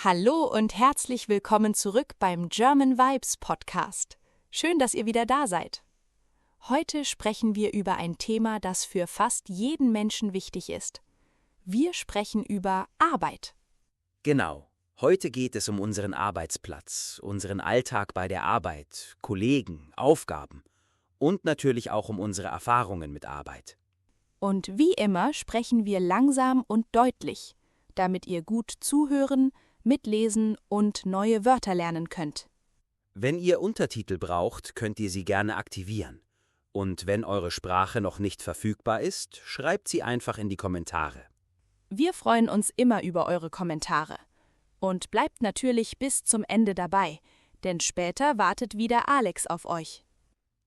Hallo und herzlich willkommen zurück beim German Vibes Podcast. Schön, dass ihr wieder da seid. Heute sprechen wir über ein Thema, das für fast jeden Menschen wichtig ist. Wir sprechen über Arbeit. Genau. Heute geht es um unseren Arbeitsplatz, unseren Alltag bei der Arbeit, Kollegen, Aufgaben und natürlich auch um unsere Erfahrungen mit Arbeit. Und wie immer sprechen wir langsam und deutlich, damit ihr gut zuhören, mitlesen und neue Wörter lernen könnt. Wenn ihr Untertitel braucht, könnt ihr sie gerne aktivieren. Und wenn eure Sprache noch nicht verfügbar ist, schreibt sie einfach in die Kommentare. Wir freuen uns immer über eure Kommentare. Und bleibt natürlich bis zum Ende dabei, denn später wartet wieder Alex auf euch.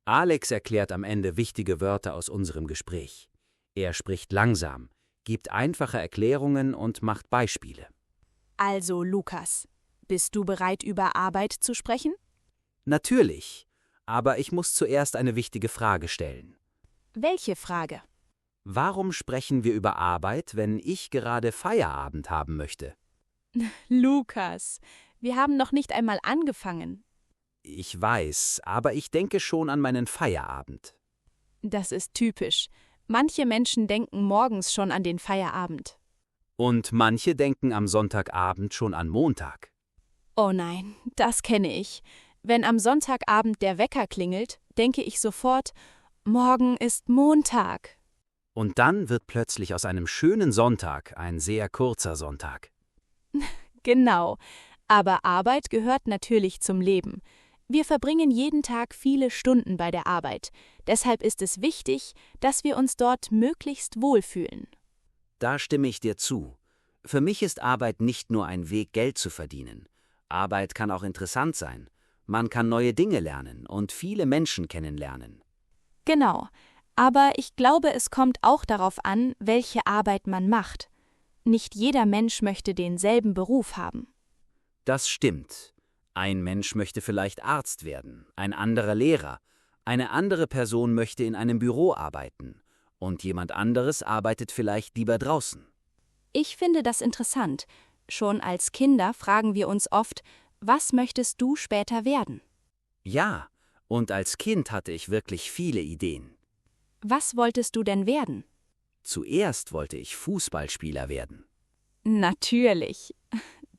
Alex erklärt am Ende wichtige Wörter aus unserem Gespräch. Er spricht langsam, gibt einfache Erklärungen und macht Beispiele. Also, Lukas, bist du bereit, über Arbeit zu sprechen? Natürlich, aber ich muss zuerst eine wichtige Frage stellen. Welche Frage? Warum sprechen wir über Arbeit, wenn ich gerade Feierabend haben möchte? Lukas, wir haben noch nicht einmal angefangen. Ich weiß, aber ich denke schon an meinen Feierabend. Das ist typisch. Manche Menschen denken morgens schon an den Feierabend. Und manche denken am Sonntagabend schon an Montag. Oh nein, das kenne ich. Wenn am Sonntagabend der Wecker klingelt, denke ich sofort, morgen ist Montag. Und dann wird plötzlich aus einem schönen Sonntag ein sehr kurzer Sonntag. Genau, aber Arbeit gehört natürlich zum Leben. Wir verbringen jeden Tag viele Stunden bei der Arbeit. Deshalb ist es wichtig, dass wir uns dort möglichst wohlfühlen. Da stimme ich dir zu. Für mich ist Arbeit nicht nur ein Weg, Geld zu verdienen. Arbeit kann auch interessant sein. Man kann neue Dinge lernen und viele Menschen kennenlernen. Genau, aber ich glaube, es kommt auch darauf an, welche Arbeit man macht. Nicht jeder Mensch möchte denselben Beruf haben. Das stimmt. Ein Mensch möchte vielleicht Arzt werden, ein anderer Lehrer, eine andere Person möchte in einem Büro arbeiten und jemand anderes arbeitet vielleicht lieber draußen. Ich finde das interessant. Schon als Kinder fragen wir uns oft, was möchtest du später werden? Ja, und als Kind hatte ich wirklich viele Ideen. Was wolltest du denn werden? Zuerst wollte ich Fußballspieler werden. Natürlich.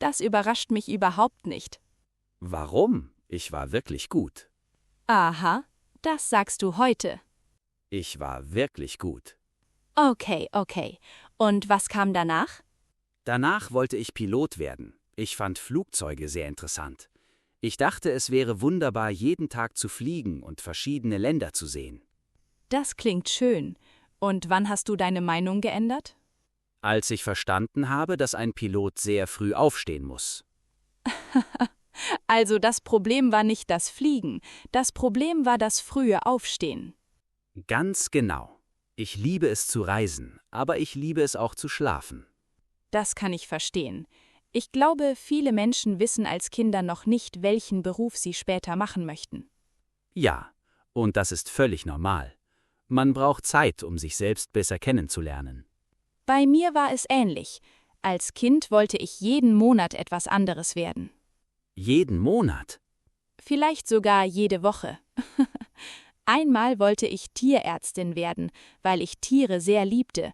Das überrascht mich überhaupt nicht. Warum? Ich war wirklich gut. Aha, das sagst du heute. Ich war wirklich gut. Okay. Und was kam danach? Danach wollte ich Pilot werden. Ich fand Flugzeuge sehr interessant. Ich dachte, es wäre wunderbar, jeden Tag zu fliegen und verschiedene Länder zu sehen. Das klingt schön. Und wann hast du deine Meinung geändert? Als ich verstanden habe, dass ein Pilot sehr früh aufstehen muss. Also das Problem war nicht das Fliegen, das Problem war das frühe Aufstehen. Ganz genau. Ich liebe es zu reisen, aber ich liebe es auch zu schlafen. Das kann ich verstehen. Ich glaube, viele Menschen wissen als Kinder noch nicht, welchen Beruf sie später machen möchten. Ja, und das ist völlig normal. Man braucht Zeit, um sich selbst besser kennenzulernen. Bei mir war es ähnlich. Als Kind wollte ich jeden Monat etwas anderes werden. Jeden Monat? Vielleicht sogar jede Woche. Einmal wollte ich Tierärztin werden, weil ich Tiere sehr liebte.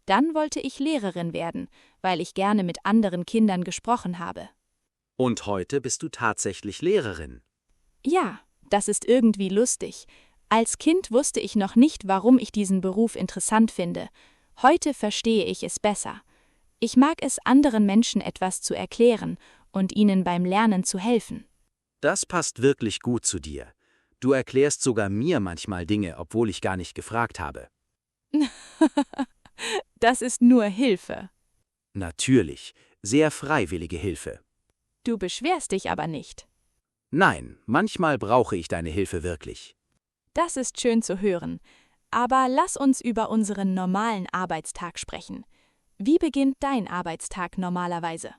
Dann wollte ich Lehrerin werden, weil ich gerne mit anderen Kindern gesprochen habe. Und heute bist du tatsächlich Lehrerin. Ja, das ist irgendwie lustig. Als Kind wusste ich noch nicht, warum ich diesen Beruf interessant finde. Heute verstehe ich es besser. Ich mag es, anderen Menschen etwas zu erklären und ihnen beim Lernen zu helfen. Das passt wirklich gut zu dir. Du erklärst sogar mir manchmal Dinge, obwohl ich gar nicht gefragt habe. Das ist nur Hilfe. Natürlich, sehr freiwillige Hilfe. Du beschwerst dich aber nicht. Nein, manchmal brauche ich deine Hilfe wirklich. Das ist schön zu hören. Aber lass uns über unseren normalen Arbeitstag sprechen. Wie beginnt dein Arbeitstag normalerweise?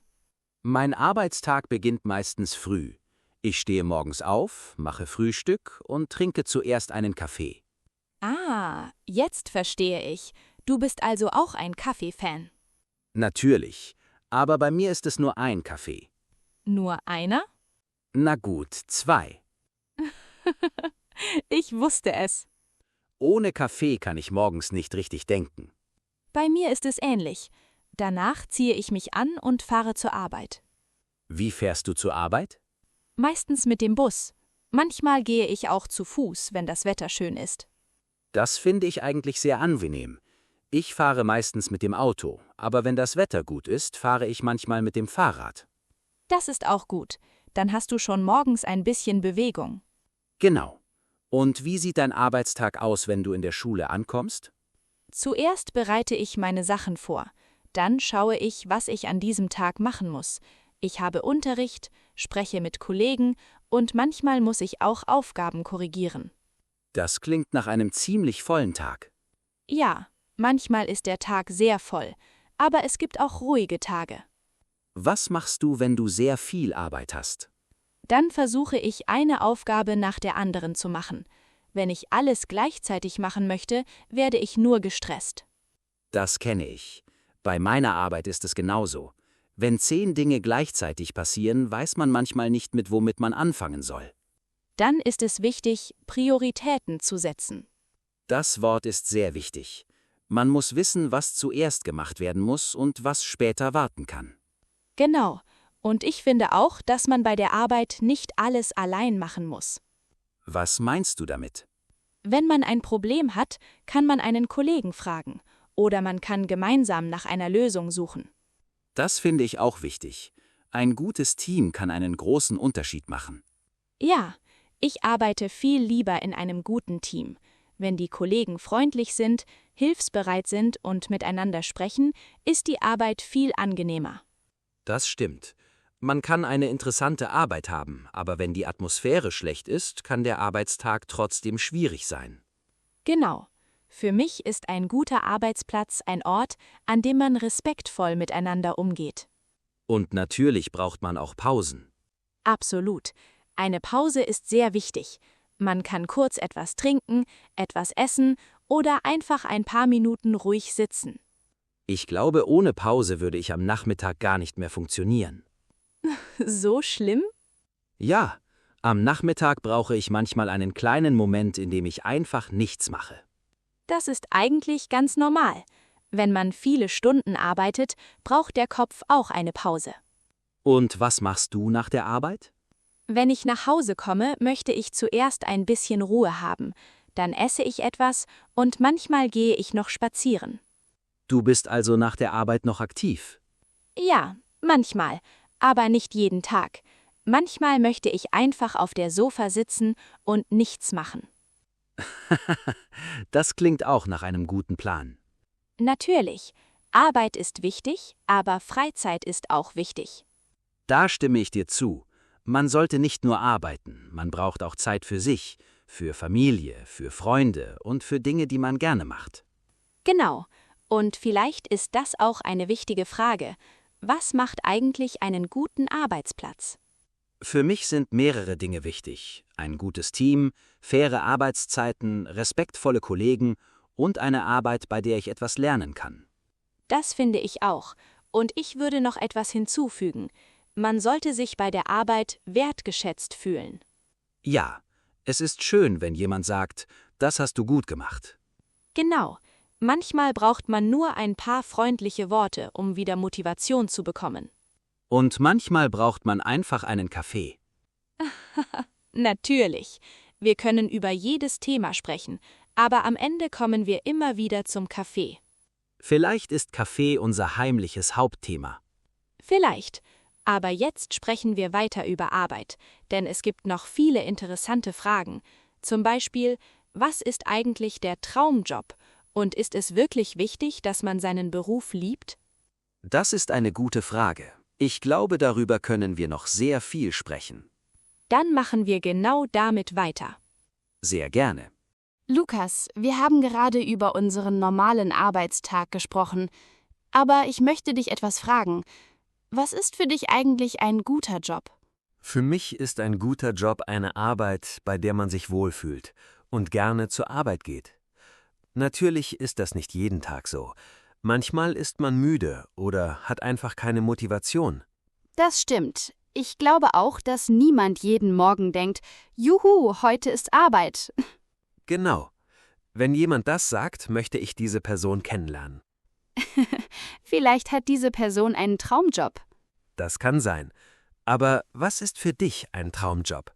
Mein Arbeitstag beginnt meistens früh. Ich stehe morgens auf, mache Frühstück und trinke zuerst einen Kaffee. Ah, jetzt verstehe ich. Du bist also auch ein Kaffee-Fan. Natürlich, aber bei mir ist es nur ein Kaffee. Nur einer? Na gut, 2. Ich wusste es. Ohne Kaffee kann ich morgens nicht richtig denken. Bei mir ist es ähnlich. Danach ziehe ich mich an und fahre zur Arbeit. Wie fährst du zur Arbeit? Meistens mit dem Bus. Manchmal gehe ich auch zu Fuß, wenn das Wetter schön ist. Das finde ich eigentlich sehr angenehm. Ich fahre meistens mit dem Auto, aber wenn das Wetter gut ist, fahre ich manchmal mit dem Fahrrad. Das ist auch gut. Dann hast du schon morgens ein bisschen Bewegung. Genau. Und wie sieht dein Arbeitstag aus, wenn du in der Schule ankommst? Zuerst bereite ich meine Sachen vor. Dann schaue ich, was ich an diesem Tag machen muss. Ich habe Unterricht, spreche mit Kollegen und manchmal muss ich auch Aufgaben korrigieren. Das klingt nach einem ziemlich vollen Tag. Ja, manchmal ist der Tag sehr voll, aber es gibt auch ruhige Tage. Was machst du, wenn du sehr viel Arbeit hast? Dann versuche ich, eine Aufgabe nach der anderen zu machen. Wenn ich alles gleichzeitig machen möchte, werde ich nur gestresst. Das kenne ich. Bei meiner Arbeit ist es genauso. Wenn 10 Dinge gleichzeitig passieren, weiß man manchmal nicht, womit man anfangen soll. Dann ist es wichtig, Prioritäten zu setzen. Das Wort ist sehr wichtig. Man muss wissen, was zuerst gemacht werden muss und was später warten kann. Genau. Und ich finde auch, dass man bei der Arbeit nicht alles allein machen muss. Was meinst du damit? Wenn man ein Problem hat, kann man einen Kollegen fragen oder man kann gemeinsam nach einer Lösung suchen. Das finde ich auch wichtig. Ein gutes Team kann einen großen Unterschied machen. Ja, ich arbeite viel lieber in einem guten Team. Wenn die Kollegen freundlich sind, hilfsbereit sind und miteinander sprechen, ist die Arbeit viel angenehmer. Das stimmt. Man kann eine interessante Arbeit haben, aber wenn die Atmosphäre schlecht ist, kann der Arbeitstag trotzdem schwierig sein. Genau. Für mich ist ein guter Arbeitsplatz ein Ort, an dem man respektvoll miteinander umgeht. Und natürlich braucht man auch Pausen. Absolut. Eine Pause ist sehr wichtig. Man kann kurz etwas trinken, etwas essen oder einfach ein paar Minuten ruhig sitzen. Ich glaube, ohne Pause würde ich am Nachmittag gar nicht mehr funktionieren. So schlimm? Ja, am Nachmittag brauche ich manchmal einen kleinen Moment, in dem ich einfach nichts mache. Das ist eigentlich ganz normal. Wenn man viele Stunden arbeitet, braucht der Kopf auch eine Pause. Und was machst du nach der Arbeit? Wenn ich nach Hause komme, möchte ich zuerst ein bisschen Ruhe haben. Dann esse ich etwas und manchmal gehe ich noch spazieren. Du bist also nach der Arbeit noch aktiv. Ja, manchmal, aber nicht jeden Tag. Manchmal möchte ich einfach auf der Sofa sitzen und nichts machen. Das klingt auch nach einem guten Plan. Natürlich, Arbeit ist wichtig, aber Freizeit ist auch wichtig. Da stimme ich dir zu. Man sollte nicht nur arbeiten, man braucht auch Zeit für sich, für Familie, für Freunde und für Dinge, die man gerne macht. Genau. Und vielleicht ist das auch eine wichtige Frage. Was macht eigentlich einen guten Arbeitsplatz? Für mich sind mehrere Dinge wichtig. Ein gutes Team, faire Arbeitszeiten, respektvolle Kollegen und eine Arbeit, bei der ich etwas lernen kann. Das finde ich auch. Und ich würde noch etwas hinzufügen. Man sollte sich bei der Arbeit wertgeschätzt fühlen. Ja, es ist schön, wenn jemand sagt, das hast du gut gemacht. Genau. Manchmal braucht man nur ein paar freundliche Worte, um wieder Motivation zu bekommen. Und manchmal braucht man einfach einen Kaffee. Natürlich. Wir können über jedes Thema sprechen, aber am Ende kommen wir immer wieder zum Kaffee. Vielleicht ist Kaffee unser heimliches Hauptthema. Vielleicht. Aber jetzt sprechen wir weiter über Arbeit, denn es gibt noch viele interessante Fragen. Zum Beispiel, was ist eigentlich der Traumjob? Und ist es wirklich wichtig, dass man seinen Beruf liebt? Das ist eine gute Frage. Ich glaube, darüber können wir noch sehr viel sprechen. Dann machen wir genau damit weiter. Sehr gerne. Lukas, wir haben gerade über unseren normalen Arbeitstag gesprochen, aber ich möchte dich etwas fragen. Was ist für dich eigentlich ein guter Job? Für mich ist ein guter Job eine Arbeit, bei der man sich wohlfühlt und gerne zur Arbeit geht. Natürlich ist das nicht jeden Tag so. Manchmal ist man müde oder hat einfach keine Motivation. Das stimmt. Ich glaube auch, dass niemand jeden Morgen denkt, Juhu, heute ist Arbeit. Genau. Wenn jemand das sagt, möchte ich diese Person kennenlernen. Vielleicht hat diese Person einen Traumjob. Das kann sein. Aber was ist für dich ein Traumjob?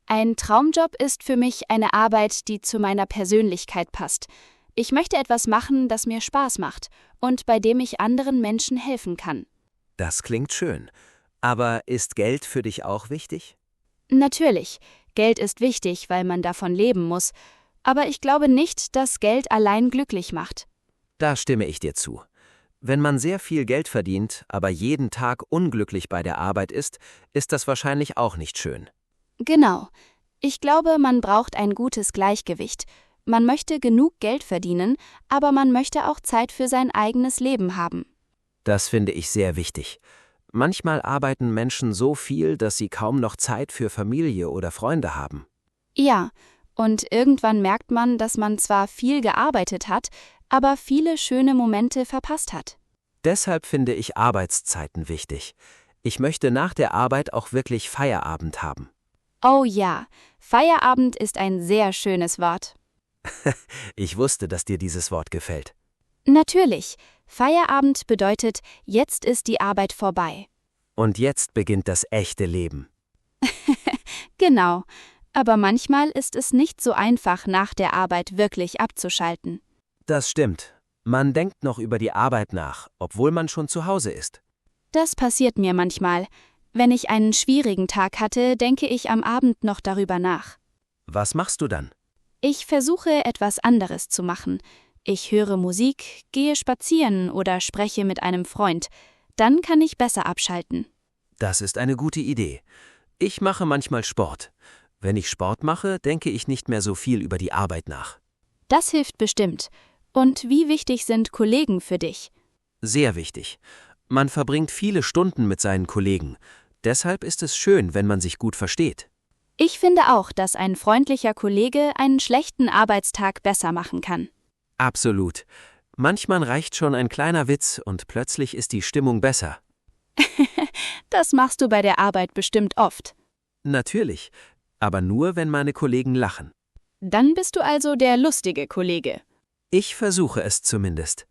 Ein Traumjob ist für mich eine Arbeit, die zu meiner Persönlichkeit passt. Ich möchte etwas machen, das mir Spaß macht und bei dem ich anderen Menschen helfen kann. Das klingt schön. Aber ist Geld für dich auch wichtig? Natürlich, Geld ist wichtig, weil man davon leben muss, aber ich glaube nicht, dass Geld allein glücklich macht. Da stimme ich dir zu. Wenn man sehr viel Geld verdient, aber jeden Tag unglücklich bei der Arbeit ist das wahrscheinlich auch nicht schön. Genau. Ich glaube, man braucht ein gutes Gleichgewicht. Man möchte genug Geld verdienen, aber man möchte auch Zeit für sein eigenes Leben haben. Das finde ich sehr wichtig. Manchmal arbeiten Menschen so viel, dass sie kaum noch Zeit für Familie oder Freunde haben. Ja, und irgendwann merkt man, dass man zwar viel gearbeitet hat, aber viele schöne Momente verpasst hat. Deshalb finde ich Arbeitszeiten wichtig. Ich möchte nach der Arbeit auch wirklich Feierabend haben. Oh ja, Feierabend ist ein sehr schönes Wort. Ich wusste, dass dir dieses Wort gefällt. Natürlich, Feierabend bedeutet, jetzt ist die Arbeit vorbei. Und jetzt beginnt das echte Leben. Genau, aber manchmal ist es nicht so einfach, nach der Arbeit wirklich abzuschalten. Das stimmt. Man denkt noch über die Arbeit nach, obwohl man schon zu Hause ist. Das passiert mir manchmal. Wenn ich einen schwierigen Tag hatte, denke ich am Abend noch darüber nach. Was machst du dann? Ich versuche, etwas anderes zu machen. Ich höre Musik, gehe spazieren oder spreche mit einem Freund. Dann kann ich besser abschalten. Das ist eine gute Idee. Ich mache manchmal Sport. Wenn ich Sport mache, denke ich nicht mehr so viel über die Arbeit nach. Das hilft bestimmt. Und wie wichtig sind Kollegen für dich? Sehr wichtig. Man verbringt viele Stunden mit seinen Kollegen. Deshalb ist es schön, wenn man sich gut versteht. Ich finde auch, dass ein freundlicher Kollege einen schlechten Arbeitstag besser machen kann. Absolut. Manchmal reicht schon ein kleiner Witz und plötzlich ist die Stimmung besser. Das machst du bei der Arbeit bestimmt oft. Natürlich, aber nur, wenn meine Kollegen lachen. Dann bist du also der lustige Kollege. Ich versuche es zumindest.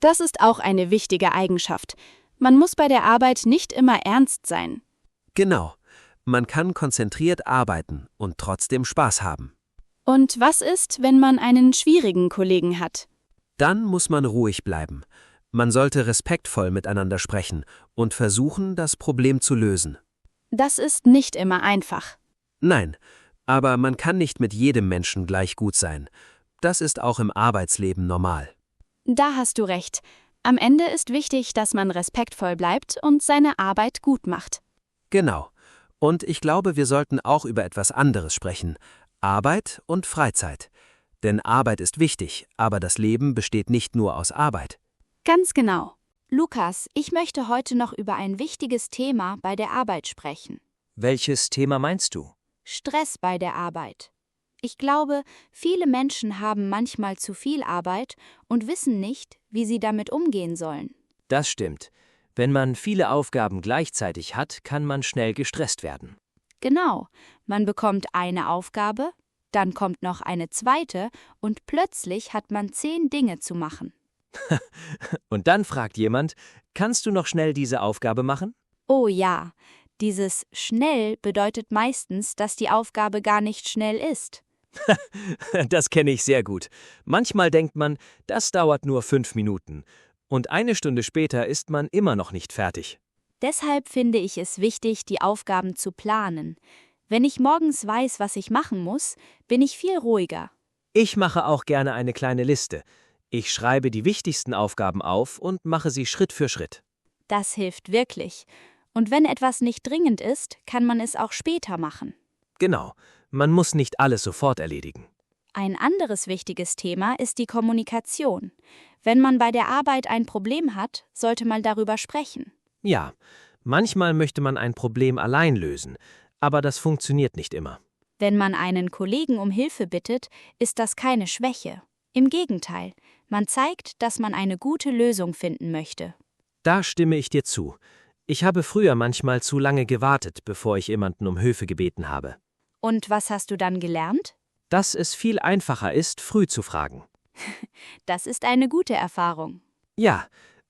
Das ist auch eine wichtige Eigenschaft. Man muss bei der Arbeit nicht immer ernst sein. Genau. Man kann konzentriert arbeiten und trotzdem Spaß haben. Und was ist, wenn man einen schwierigen Kollegen hat? Dann muss man ruhig bleiben. Man sollte respektvoll miteinander sprechen und versuchen, das Problem zu lösen. Das ist nicht immer einfach. Nein, aber man kann nicht mit jedem Menschen gleich gut sein. Das ist auch im Arbeitsleben normal. Da hast du recht. Am Ende ist wichtig, dass man respektvoll bleibt und seine Arbeit gut macht. Genau. Und ich glaube, wir sollten auch über etwas anderes sprechen. Arbeit und Freizeit. Denn Arbeit ist wichtig, aber das Leben besteht nicht nur aus Arbeit. Ganz genau. Lukas, ich möchte heute noch über ein wichtiges Thema bei der Arbeit sprechen. Welches Thema meinst du? Stress bei der Arbeit. Ich glaube, viele Menschen haben manchmal zu viel Arbeit und wissen nicht, wie sie damit umgehen sollen. Das stimmt. Wenn man viele Aufgaben gleichzeitig hat, kann man schnell gestresst werden. Genau, man bekommt eine Aufgabe, dann kommt noch eine zweite und plötzlich hat man 10 Dinge zu machen. Und dann fragt jemand, kannst du noch schnell diese Aufgabe machen? Oh ja, dieses schnell bedeutet meistens, dass die Aufgabe gar nicht schnell ist. Das kenne ich sehr gut. Manchmal denkt man, das dauert nur 5 Minuten. Und eine Stunde später ist man immer noch nicht fertig. Deshalb finde ich es wichtig, die Aufgaben zu planen. Wenn ich morgens weiß, was ich machen muss, bin ich viel ruhiger. Ich mache auch gerne eine kleine Liste. Ich schreibe die wichtigsten Aufgaben auf und mache sie Schritt für Schritt. Das hilft wirklich. Und wenn etwas nicht dringend ist, kann man es auch später machen. Genau, man muss nicht alles sofort erledigen. Ein anderes wichtiges Thema ist die Kommunikation. Wenn man bei der Arbeit ein Problem hat, sollte man darüber sprechen. Ja, manchmal möchte man ein Problem allein lösen, aber das funktioniert nicht immer. Wenn man einen Kollegen um Hilfe bittet, ist das keine Schwäche. Im Gegenteil, man zeigt, dass man eine gute Lösung finden möchte. Da stimme ich dir zu. Ich habe früher manchmal zu lange gewartet, bevor ich jemanden um Hilfe gebeten habe. Und was hast du dann gelernt? Dass es viel einfacher ist, früh zu fragen. Das ist eine gute Erfahrung. Ja,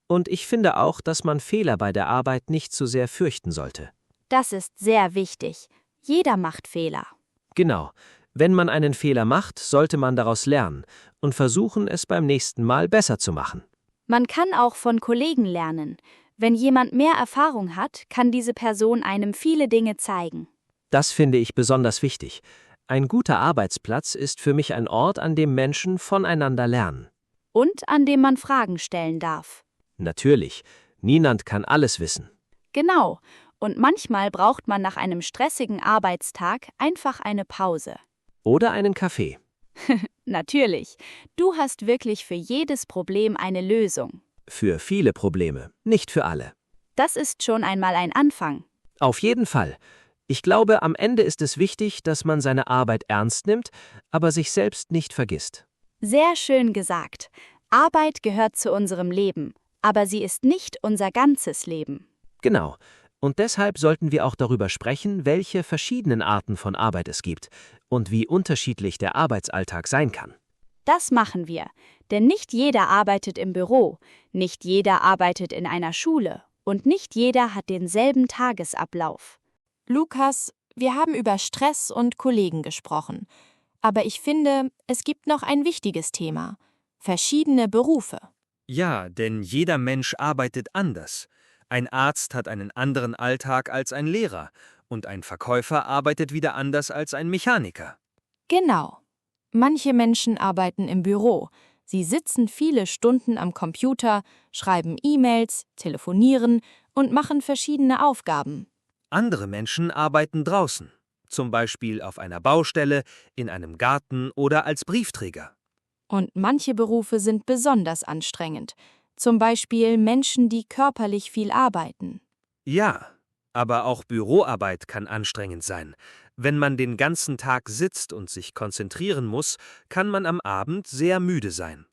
und ich finde auch, dass man Fehler bei der Arbeit nicht zu sehr fürchten sollte. Das ist sehr wichtig. Jeder macht Fehler. Genau. Wenn man einen Fehler macht, sollte man daraus lernen und versuchen, es beim nächsten Mal besser zu machen. Man kann auch von Kollegen lernen. Wenn jemand mehr Erfahrung hat, kann diese Person einem viele Dinge zeigen. Das finde ich besonders wichtig. Ein guter Arbeitsplatz ist für mich ein Ort, an dem Menschen voneinander lernen. Und an dem man Fragen stellen darf. Natürlich, niemand kann alles wissen. Genau. Und manchmal braucht man nach einem stressigen Arbeitstag einfach eine Pause. Oder einen Kaffee. Natürlich. Du hast wirklich für jedes Problem eine Lösung. Für viele Probleme, nicht für alle. Das ist schon einmal ein Anfang. Auf jeden Fall. Ich glaube, am Ende ist es wichtig, dass man seine Arbeit ernst nimmt, aber sich selbst nicht vergisst. Sehr schön gesagt. Arbeit gehört zu unserem Leben, aber sie ist nicht unser ganzes Leben. Genau. Und deshalb sollten wir auch darüber sprechen, welche verschiedenen Arten von Arbeit es gibt und wie unterschiedlich der Arbeitsalltag sein kann. Das machen wir, denn nicht jeder arbeitet im Büro, nicht jeder arbeitet in einer Schule und nicht jeder hat denselben Tagesablauf. Lukas, wir haben über Stress und Kollegen gesprochen. Aber ich finde, es gibt noch ein wichtiges Thema: verschiedene Berufe. Ja, denn jeder Mensch arbeitet anders. Ein Arzt hat einen anderen Alltag als ein Lehrer und ein Verkäufer arbeitet wieder anders als ein Mechaniker. Genau. Manche Menschen arbeiten im Büro. Sie sitzen viele Stunden am Computer, schreiben E-Mails, telefonieren und machen verschiedene Aufgaben. Andere Menschen arbeiten draußen, zum Beispiel auf einer Baustelle, in einem Garten oder als Briefträger. Und manche Berufe sind besonders anstrengend. Zum Beispiel Menschen, die körperlich viel arbeiten. Ja, aber auch Büroarbeit kann anstrengend sein. Wenn man den ganzen Tag sitzt und sich konzentrieren muss, kann man am Abend sehr müde sein.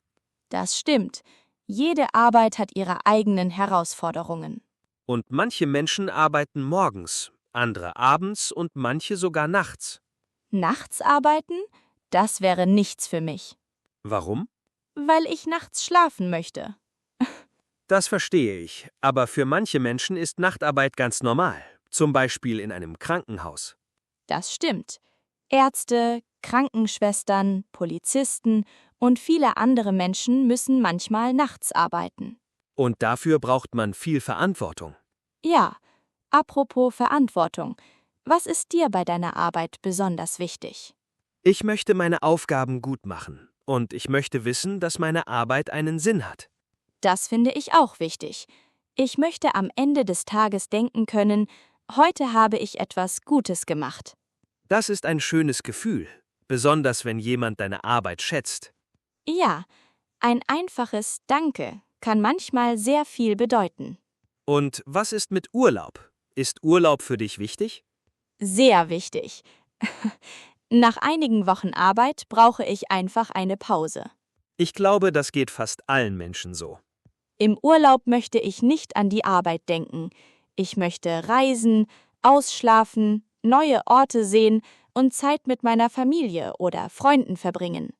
Das stimmt. Jede Arbeit hat ihre eigenen Herausforderungen. Und manche Menschen arbeiten morgens, andere abends und manche sogar nachts. Nachts arbeiten? Das wäre nichts für mich. Warum? Weil ich nachts schlafen möchte. Das verstehe ich, aber für manche Menschen ist Nachtarbeit ganz normal, zum Beispiel in einem Krankenhaus. Das stimmt. Ärzte, Krankenschwestern, Polizisten und viele andere Menschen müssen manchmal nachts arbeiten. Und dafür braucht man viel Verantwortung. Ja, apropos Verantwortung. Was ist dir bei deiner Arbeit besonders wichtig? Ich möchte meine Aufgaben gut machen und ich möchte wissen, dass meine Arbeit einen Sinn hat. Das finde ich auch wichtig. Ich möchte am Ende des Tages denken können, heute habe ich etwas Gutes gemacht. Das ist ein schönes Gefühl, besonders wenn jemand deine Arbeit schätzt. Ja, ein einfaches Danke kann manchmal sehr viel bedeuten. Und was ist mit Urlaub? Ist Urlaub für dich wichtig? Sehr wichtig. Nach einigen Wochen Arbeit brauche ich einfach eine Pause. Ich glaube, das geht fast allen Menschen so. Im Urlaub möchte ich nicht an die Arbeit denken. Ich möchte reisen, ausschlafen, neue Orte sehen und Zeit mit meiner Familie oder Freunden verbringen.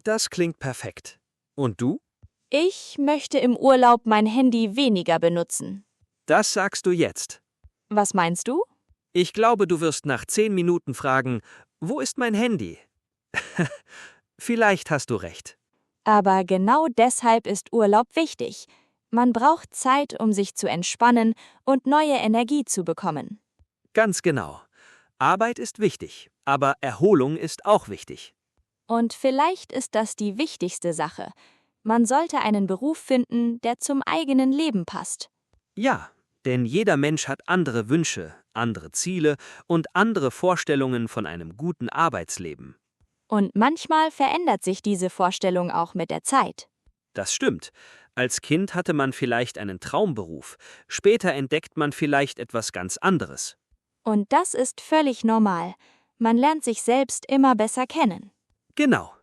Das klingt perfekt. Und du? Ich möchte im Urlaub mein Handy weniger benutzen. Das sagst du jetzt. Was meinst du? Ich glaube, du wirst nach 10 Minuten fragen, wo ist mein Handy? Vielleicht hast du recht. Aber genau deshalb ist Urlaub wichtig. Man braucht Zeit, um sich zu entspannen und neue Energie zu bekommen. Ganz genau. Arbeit ist wichtig, aber Erholung ist auch wichtig. Und vielleicht ist das die wichtigste Sache. Man sollte einen Beruf finden, der zum eigenen Leben passt. Ja, denn jeder Mensch hat andere Wünsche, andere Ziele und andere Vorstellungen von einem guten Arbeitsleben. Und manchmal verändert sich diese Vorstellung auch mit der Zeit. Das stimmt. Als Kind hatte man vielleicht einen Traumberuf, später entdeckt man vielleicht etwas ganz anderes. Und das ist völlig normal. Man lernt sich selbst immer besser kennen. Genau.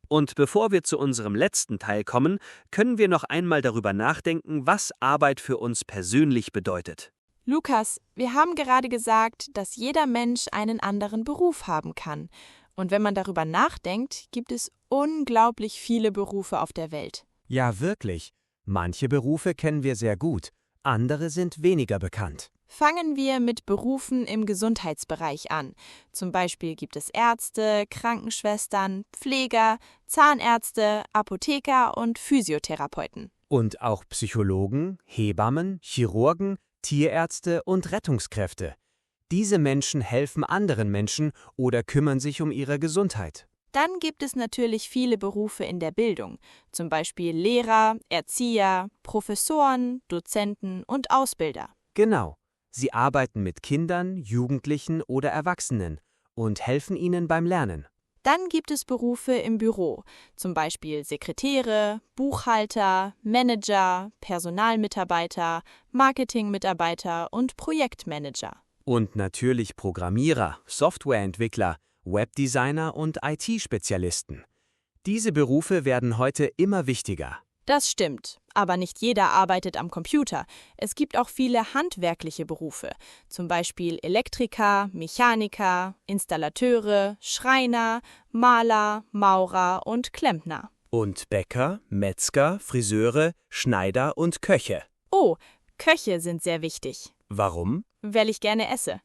Und bevor wir zu unserem letzten Teil kommen, können wir noch einmal darüber nachdenken, was Arbeit für uns persönlich bedeutet. Lukas, wir haben gerade gesagt, dass jeder Mensch einen anderen Beruf haben kann. Und wenn man darüber nachdenkt, gibt es unglaublich viele Berufe auf der Welt. Ja, wirklich. Manche Berufe kennen wir sehr gut, andere sind weniger bekannt. Fangen wir mit Berufen im Gesundheitsbereich an. Zum Beispiel gibt es Ärzte, Krankenschwestern, Pfleger, Zahnärzte, Apotheker und Physiotherapeuten. Und auch Psychologen, Hebammen, Chirurgen, Tierärzte und Rettungskräfte. Diese Menschen helfen anderen Menschen oder kümmern sich um ihre Gesundheit. Dann gibt es natürlich viele Berufe in der Bildung, zum Beispiel Lehrer, Erzieher, Professoren, Dozenten und Ausbilder. Genau. Sie arbeiten mit Kindern, Jugendlichen oder Erwachsenen und helfen ihnen beim Lernen. Dann gibt es Berufe im Büro, zum Beispiel Sekretäre, Buchhalter, Manager, Personalmitarbeiter, Marketingmitarbeiter und Projektmanager. Und natürlich Programmierer, Softwareentwickler, Webdesigner und IT-Spezialisten. Diese Berufe werden heute immer wichtiger. Das stimmt, aber nicht jeder arbeitet am Computer. Es gibt auch viele handwerkliche Berufe, zum Beispiel Elektriker, Mechaniker, Installateure, Schreiner, Maler, Maurer und Klempner. Und Bäcker, Metzger, Friseure, Schneider und Köche. Oh, Köche sind sehr wichtig, Warum? weil ich gerne esse.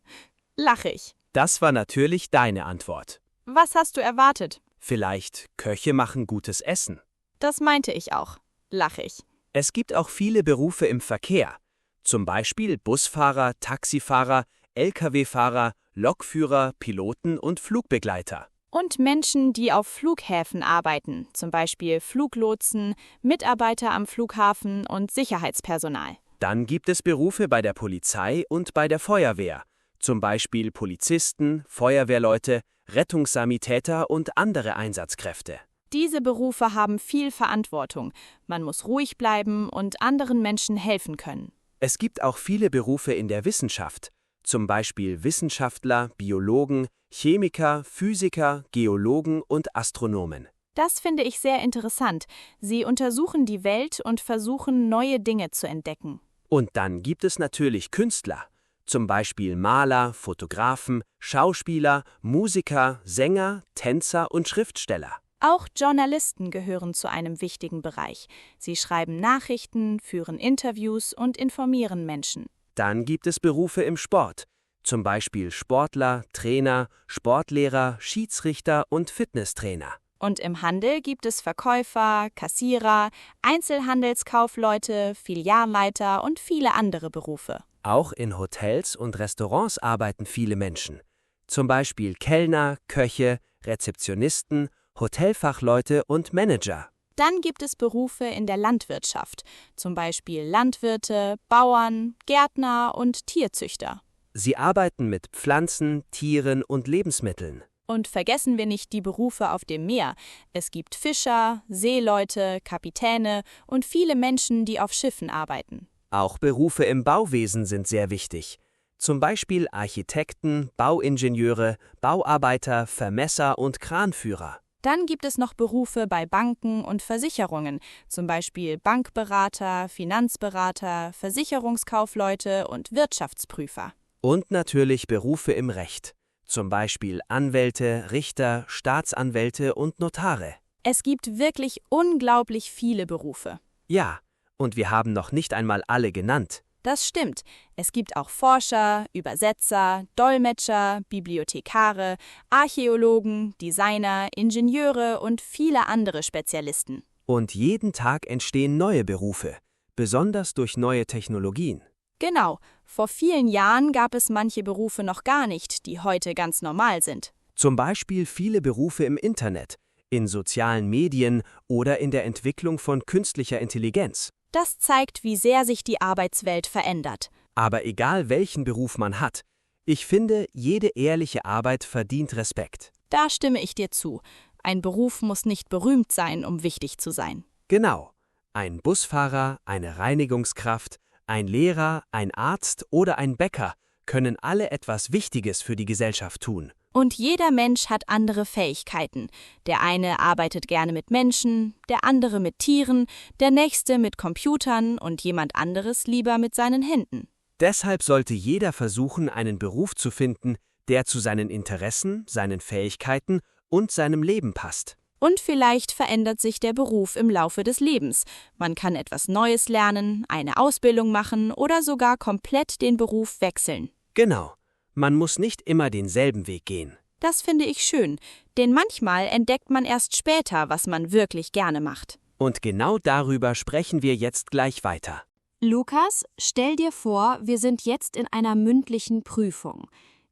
Lache ich. Das war natürlich deine Antwort. Was hast du erwartet? Vielleicht Köche machen gutes Essen. Das meinte ich auch. Lache ich. Es gibt auch viele Berufe im Verkehr. Zum Beispiel Busfahrer, Taxifahrer, Lkw-Fahrer, Lokführer, Piloten und Flugbegleiter. Und Menschen, die auf Flughäfen arbeiten, zum Beispiel Fluglotsen, Mitarbeiter am Flughafen und Sicherheitspersonal. Dann gibt es Berufe bei der Polizei und bei der Feuerwehr. Zum Beispiel Polizisten, Feuerwehrleute, Rettungssanitäter und andere Einsatzkräfte. Diese Berufe haben viel Verantwortung. Man muss ruhig bleiben und anderen Menschen helfen können. Es gibt auch viele Berufe in der Wissenschaft, zum Beispiel Wissenschaftler, Biologen, Chemiker, Physiker, Geologen und Astronomen. Das finde ich sehr interessant. Sie untersuchen die Welt und versuchen, neue Dinge zu entdecken. Und dann gibt es natürlich Künstler, zum Beispiel Maler, Fotografen, Schauspieler, Musiker, Sänger, Tänzer und Schriftsteller. Auch Journalisten gehören zu einem wichtigen Bereich. Sie schreiben Nachrichten, führen Interviews und informieren Menschen. Dann gibt es Berufe im Sport, zum Beispiel Sportler, Trainer, Sportlehrer, Schiedsrichter und Fitnesstrainer. Und im Handel gibt es Verkäufer, Kassierer, Einzelhandelskaufleute, Filialleiter und viele andere Berufe. Auch in Hotels und Restaurants arbeiten viele Menschen. Zum Beispiel Kellner, Köche, Rezeptionisten, Hotelfachleute und Manager. Dann gibt es Berufe in der Landwirtschaft, zum Beispiel Landwirte, Bauern, Gärtner und Tierzüchter. Sie arbeiten mit Pflanzen, Tieren und Lebensmitteln. Und vergessen wir nicht die Berufe auf dem Meer. Es gibt Fischer, Seeleute, Kapitäne und viele Menschen, die auf Schiffen arbeiten. Auch Berufe im Bauwesen sind sehr wichtig. Zum Beispiel Architekten, Bauingenieure, Bauarbeiter, Vermesser und Kranführer. Dann gibt es noch Berufe bei Banken und Versicherungen, zum Beispiel Bankberater, Finanzberater, Versicherungskaufleute und Wirtschaftsprüfer. Und natürlich Berufe im Recht, zum Beispiel Anwälte, Richter, Staatsanwälte und Notare. Es gibt wirklich unglaublich viele Berufe. Ja, und wir haben noch nicht einmal alle genannt. Das stimmt. Es gibt auch Forscher, Übersetzer, Dolmetscher, Bibliothekare, Archäologen, Designer, Ingenieure und viele andere Spezialisten. Und jeden Tag entstehen neue Berufe, besonders durch neue Technologien. Genau. Vor vielen Jahren gab es manche Berufe noch gar nicht, die heute ganz normal sind. Zum Beispiel viele Berufe im Internet, in sozialen Medien oder in der Entwicklung von künstlicher Intelligenz. Das zeigt, wie sehr sich die Arbeitswelt verändert. Aber egal welchen Beruf man hat, ich finde, jede ehrliche Arbeit verdient Respekt. Da stimme ich dir zu. Ein Beruf muss nicht berühmt sein, um wichtig zu sein. Genau. Ein Busfahrer, eine Reinigungskraft, ein Lehrer, ein Arzt oder ein Bäcker können alle etwas Wichtiges für die Gesellschaft tun. Und jeder Mensch hat andere Fähigkeiten. Der eine arbeitet gerne mit Menschen, der andere mit Tieren, der nächste mit Computern und jemand anderes lieber mit seinen Händen. Deshalb sollte jeder versuchen, einen Beruf zu finden, der zu seinen Interessen, seinen Fähigkeiten und seinem Leben passt. Und vielleicht verändert sich der Beruf im Laufe des Lebens. Man kann etwas Neues lernen, eine Ausbildung machen oder sogar komplett den Beruf wechseln. Genau. Man muss nicht immer denselben Weg gehen. Das finde ich schön, denn manchmal entdeckt man erst später, was man wirklich gerne macht. Und genau darüber sprechen wir jetzt gleich weiter. Lukas, stell dir vor, wir sind jetzt in einer mündlichen Prüfung.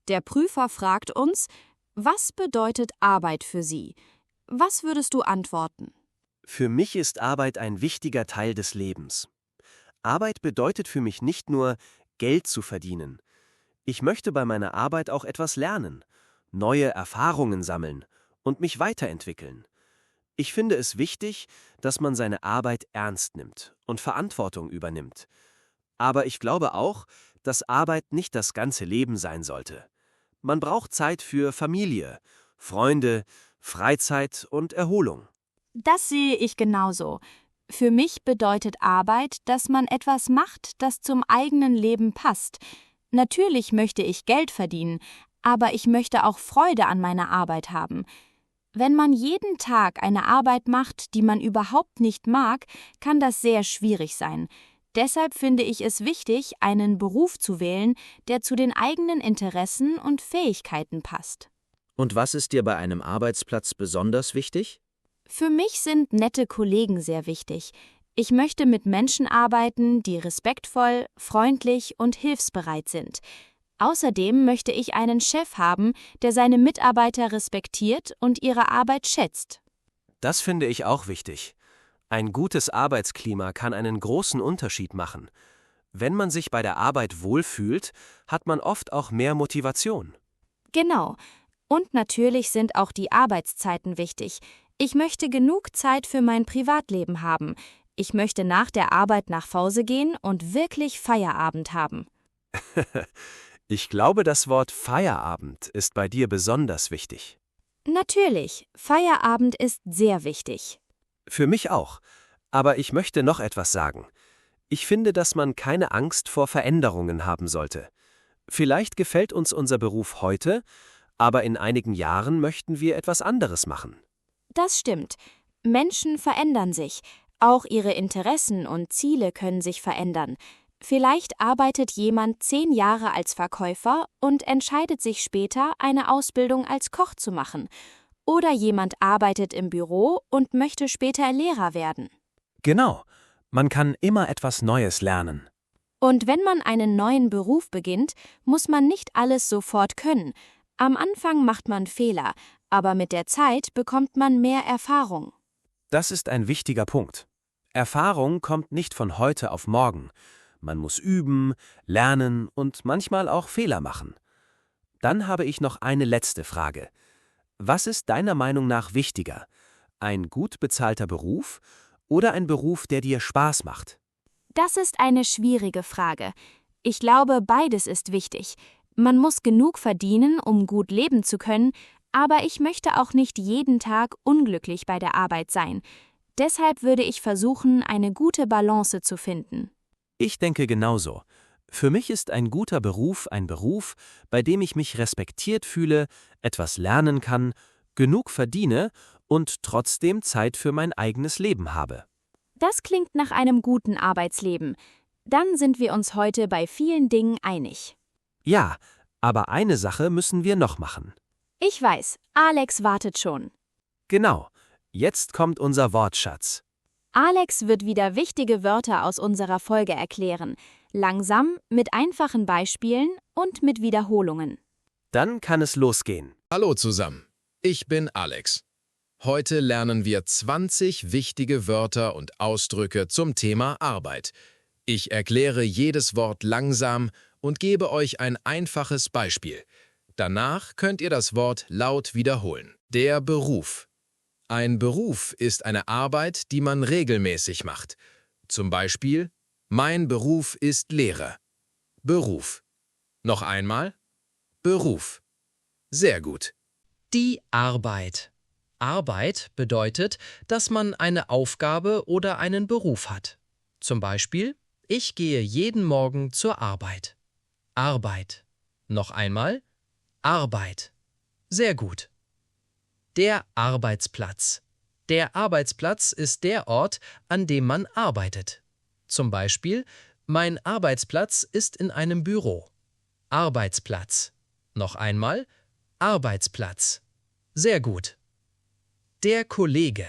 Der Prüfer fragt uns, was bedeutet Arbeit für Sie? Was würdest du antworten? Für mich ist Arbeit ein wichtiger Teil des Lebens. Arbeit bedeutet für mich nicht nur, Geld zu verdienen. Ich möchte bei meiner Arbeit auch etwas lernen, neue Erfahrungen sammeln und mich weiterentwickeln. Ich finde es wichtig, dass man seine Arbeit ernst nimmt und Verantwortung übernimmt. Aber ich glaube auch, dass Arbeit nicht das ganze Leben sein sollte. Man braucht Zeit für Familie, Freunde, Freizeit und Erholung. Das sehe ich genauso. Für mich bedeutet Arbeit, dass man etwas macht, das zum eigenen Leben passt. Natürlich möchte ich Geld verdienen, aber ich möchte auch Freude an meiner Arbeit haben. Wenn man jeden Tag eine Arbeit macht, die man überhaupt nicht mag, kann das sehr schwierig sein. Deshalb finde ich es wichtig, einen Beruf zu wählen, der zu den eigenen Interessen und Fähigkeiten passt. Und was ist dir bei einem Arbeitsplatz besonders wichtig? Für mich sind nette Kollegen sehr wichtig. Ich möchte mit Menschen arbeiten, die respektvoll, freundlich und hilfsbereit sind. Außerdem möchte ich einen Chef haben, der seine Mitarbeiter respektiert und ihre Arbeit schätzt. Das finde ich auch wichtig. Ein gutes Arbeitsklima kann einen großen Unterschied machen. Wenn man sich bei der Arbeit wohlfühlt, hat man oft auch mehr Motivation. Genau. Und natürlich sind auch die Arbeitszeiten wichtig. Ich möchte genug Zeit für mein Privatleben haben. Ich möchte nach der Arbeit nach Hause gehen und wirklich Feierabend haben. Ich glaube, das Wort Feierabend ist bei dir besonders wichtig. Natürlich, Feierabend ist sehr wichtig. Für mich auch. Aber ich möchte noch etwas sagen. Ich finde, dass man keine Angst vor Veränderungen haben sollte. Vielleicht gefällt uns unser Beruf heute, aber in einigen Jahren möchten wir etwas anderes machen. Das stimmt. Menschen verändern sich. Auch ihre Interessen und Ziele können sich verändern. Vielleicht arbeitet jemand 10 Jahre als Verkäufer und entscheidet sich später, eine Ausbildung als Koch zu machen. Oder jemand arbeitet im Büro und möchte später Lehrer werden. Genau, man kann immer etwas Neues lernen. Und wenn man einen neuen Beruf beginnt, muss man nicht alles sofort können. Am Anfang macht man Fehler, aber mit der Zeit bekommt man mehr Erfahrung. Das ist ein wichtiger Punkt. Erfahrung kommt nicht von heute auf morgen. Man muss üben, lernen und manchmal auch Fehler machen. Dann habe ich noch eine letzte Frage. Was ist deiner Meinung nach wichtiger? Ein gut bezahlter Beruf oder ein Beruf, der dir Spaß macht? Das ist eine schwierige Frage. Ich glaube, beides ist wichtig. Man muss genug verdienen, um gut leben zu können, aber ich möchte auch nicht jeden Tag unglücklich bei der Arbeit sein. Deshalb würde ich versuchen, eine gute Balance zu finden. Ich denke genauso. Für mich ist ein guter Beruf ein Beruf, bei dem ich mich respektiert fühle, etwas lernen kann, genug verdiene und trotzdem Zeit für mein eigenes Leben habe. Das klingt nach einem guten Arbeitsleben. Dann sind wir uns heute bei vielen Dingen einig. Ja, aber eine Sache müssen wir noch machen. Ich weiß, Alex wartet schon. Genau, jetzt kommt unser Wortschatz. Alex wird wieder wichtige Wörter aus unserer Folge erklären. Langsam, mit einfachen Beispielen und mit Wiederholungen. Dann kann es losgehen. Hallo zusammen, ich bin Alex. Heute lernen wir 20 wichtige Wörter und Ausdrücke zum Thema Arbeit. Ich erkläre jedes Wort langsam und gebe euch ein einfaches Beispiel. Danach könnt ihr das Wort laut wiederholen. Der Beruf. Ein Beruf ist eine Arbeit, die man regelmäßig macht. Zum Beispiel, mein Beruf ist Lehrer. Beruf. Noch einmal. Beruf. Sehr gut. Die Arbeit. Arbeit bedeutet, dass man eine Aufgabe oder einen Beruf hat. Zum Beispiel, Ich gehe jeden Morgen zur Arbeit. Arbeit. Noch einmal. Arbeit. Sehr gut. Der Arbeitsplatz. Der Arbeitsplatz ist der Ort, an dem man arbeitet. Zum Beispiel, mein Arbeitsplatz ist in einem Büro. Arbeitsplatz. Noch einmal. Arbeitsplatz. Sehr gut. Der Kollege.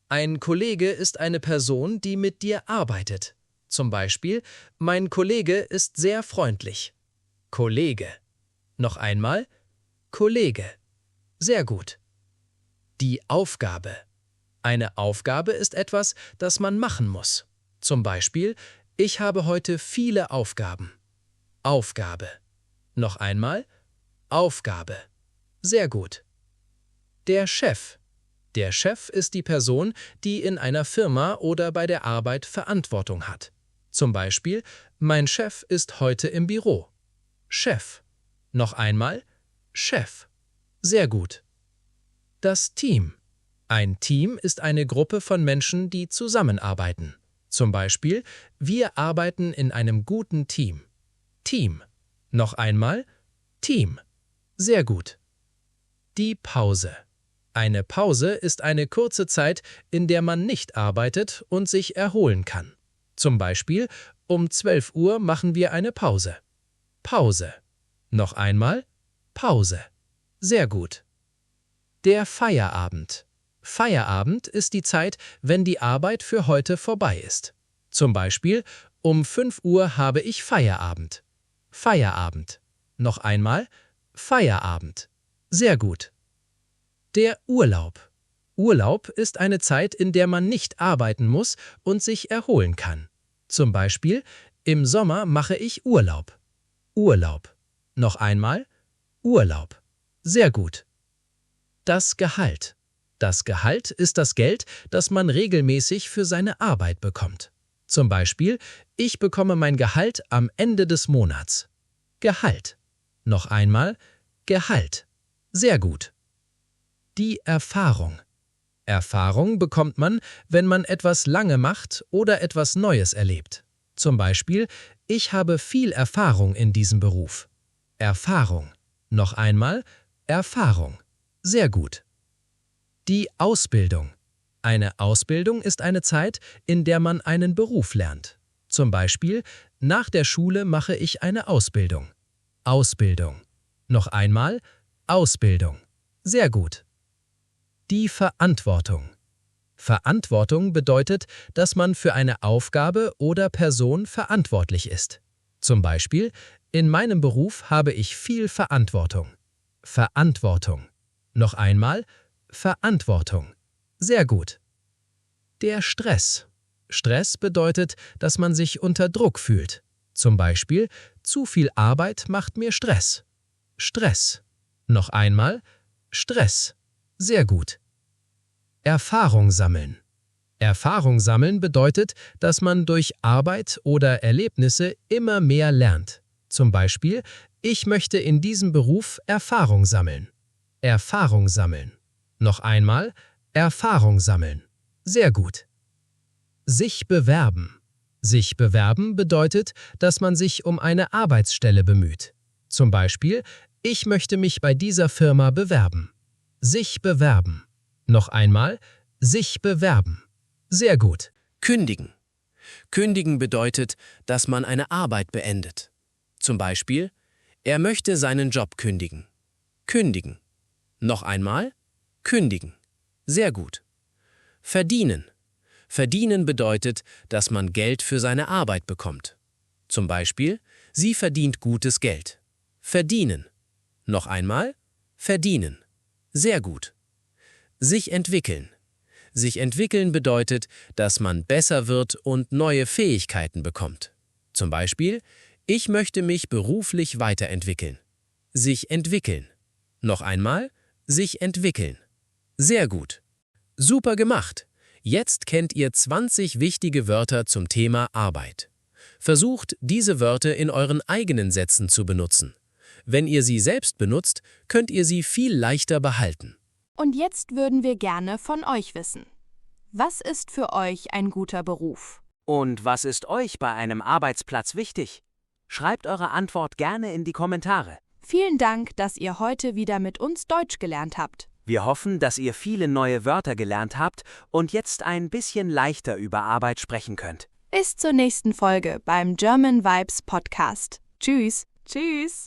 Ein Kollege ist eine Person, die mit dir arbeitet. Zum Beispiel, mein Kollege ist sehr freundlich. Kollege. Noch einmal. Kollege. Sehr gut. Die Aufgabe. Eine Aufgabe ist etwas, das man machen muss. Zum Beispiel, ich habe heute viele Aufgaben. Aufgabe. Noch einmal. Aufgabe. Sehr gut. Der Chef. Der Chef ist die Person, die in einer Firma oder bei der Arbeit Verantwortung hat. Zum Beispiel, mein Chef ist heute im Büro. Chef. Noch einmal. Chef. Sehr gut. Das Team. Ein Team ist eine Gruppe von Menschen, die zusammenarbeiten. Zum Beispiel, wir arbeiten in einem guten Team. Team. Noch einmal. Team. Sehr gut. Die Pause. Eine Pause ist eine kurze Zeit, in der man nicht arbeitet und sich erholen kann. Zum Beispiel, um 12 Uhr machen wir eine Pause. Pause. Noch einmal. Pause. Sehr gut. Der Feierabend. Feierabend ist die Zeit, wenn die Arbeit für heute vorbei ist. Zum Beispiel, um 5 Uhr habe ich Feierabend. Feierabend. Noch einmal. Feierabend. Sehr gut. Der Urlaub. Urlaub ist eine Zeit, in der man nicht arbeiten muss und sich erholen kann. Zum Beispiel, im Sommer mache ich Urlaub. Urlaub. Noch einmal. Urlaub. Sehr gut. Das Gehalt. Das Gehalt ist das Geld, das man regelmäßig für seine Arbeit bekommt. Zum Beispiel, ich bekomme mein Gehalt am Ende des Monats. Gehalt. Noch einmal. Gehalt. Sehr gut. Die Erfahrung. Erfahrung bekommt man, wenn man etwas lange macht oder etwas Neues erlebt. Zum Beispiel, ich habe viel Erfahrung in diesem Beruf. Erfahrung. Noch einmal. Erfahrung. Sehr gut. Die Ausbildung. Eine Ausbildung ist eine Zeit, in der man einen Beruf lernt. Zum Beispiel, nach der Schule mache ich eine Ausbildung. Ausbildung. Noch einmal. Ausbildung. Sehr gut. Die Verantwortung. Verantwortung bedeutet, dass man für eine Aufgabe oder Person verantwortlich ist. Zum Beispiel, in meinem Beruf habe ich viel Verantwortung. Verantwortung. Noch einmal. Verantwortung. Sehr gut. Der Stress. Stress bedeutet, dass man sich unter Druck fühlt. Zum Beispiel, zu viel Arbeit macht mir Stress. Stress. Noch einmal. Stress. Sehr gut. Erfahrung sammeln. Erfahrung sammeln bedeutet, dass man durch Arbeit oder Erlebnisse immer mehr lernt. Zum Beispiel, ich möchte in diesem Beruf Erfahrung sammeln. Erfahrung sammeln. Noch einmal. Erfahrung sammeln. Sehr gut. Sich bewerben. Sich bewerben bedeutet, dass man sich um eine Arbeitsstelle bemüht. Zum Beispiel, ich möchte mich bei dieser Firma bewerben. Sich bewerben. Noch einmal. Sich bewerben. Sehr gut. Kündigen. Kündigen bedeutet, dass man eine Arbeit beendet. Zum Beispiel, er möchte seinen Job kündigen. Kündigen. Noch einmal. Kündigen. Sehr gut. Verdienen. Verdienen bedeutet, dass man Geld für seine Arbeit bekommt. Zum Beispiel, sie verdient gutes Geld. Verdienen. Noch einmal. Verdienen. Sehr gut. Sich entwickeln. Sich entwickeln bedeutet, dass man besser wird und neue Fähigkeiten bekommt. Zum Beispiel, ich möchte mich beruflich weiterentwickeln. Sich entwickeln. Noch einmal. Sich entwickeln. Sehr gut. Super gemacht. Jetzt kennt ihr 20 wichtige Wörter zum Thema Arbeit. Versucht, diese Wörter in euren eigenen Sätzen zu benutzen. Wenn ihr sie selbst benutzt, könnt ihr sie viel leichter behalten. Und jetzt würden wir gerne von euch wissen. Was ist für euch ein guter Beruf? Und was ist euch bei einem Arbeitsplatz wichtig? Schreibt eure Antwort gerne in die Kommentare. Vielen Dank, dass ihr heute wieder mit uns Deutsch gelernt habt. Wir hoffen, dass ihr viele neue Wörter gelernt habt und jetzt ein bisschen leichter über Arbeit sprechen könnt. Bis zur nächsten Folge beim German Vibes Podcast. Tschüss. Tschüss.